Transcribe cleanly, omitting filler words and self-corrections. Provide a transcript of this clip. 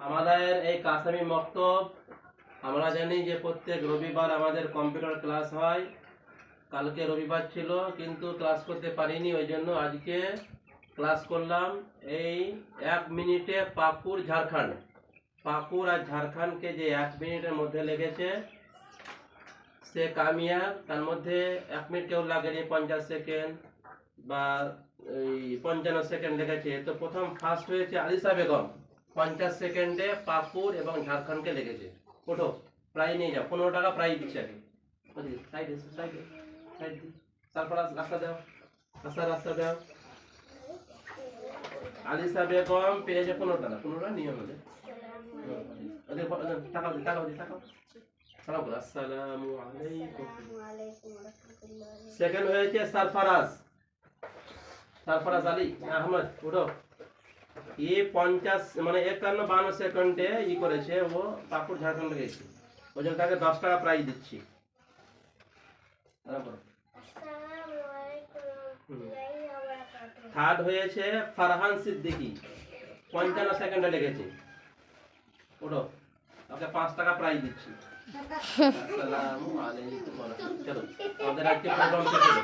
আমাদের এই কাসামি মক্তব আমরা জানি যে প্রত্যেক রবিবার আমাদের কম্পিউটার ক্লাস হয়। কালকে রবিবার ছিল কিন্তু ক্লাস করতে পারিনি, ওই জন্য আজকে ক্লাস করলাম। এই 1 মিনিটে পাকুড় ঝাড়খণ্ড, পাকুড় আর ঝাড়খণ্ডকে যে 1 মিনিটের মধ্যে লেগেছে সে কামিয়াব। তার মধ্যে 1 মিনিট কেউ লাগেনি, 50 সেকেন্ড বা 55 সেকেন্ড লেগেছে। তো প্রথম ফার্স্ট হয়েছে আলিশা বেগম, 50 সেকেন্ডে পাকুড় এবং ঝাড়খণ্ডকে লেগেছে। ওঠো, প্রাইজ নিয়ে যাও, 15 টাকা প্রাইজ দিচ্ছে আগে। সাইডে সাইডে সাইড, তারপর রাস্তা দাও, রাস্তা দাও। আলিশা বেগম পেয়েছে 15 টাকা। 15 টাকা নিয়ে আমাদের টাকা টাকা। আসসালামু আলাইকুম। সেকেন্ড হয়েছে সরফরাজ আলী আহমদ। উঠো, 50 মানে 51-52 সেকেন্ডে করেছে, ও পাকুড় ঝাড়খণ্ড গেছে। ওই জন্য তাকে 10 টাকা প্রাইজ দিচ্ছি। থার্ড হয়েছে ফারহান সিদ্দিকী, 55 সেকেন্ডে লেগেছে। ওঠো, ওকে 5 টাকা প্রাইজ দিচ্ছি। আসসালামু আলাইকুম। চলো, আমাদের আজকে প্রোগ্রাম শেষ হলো।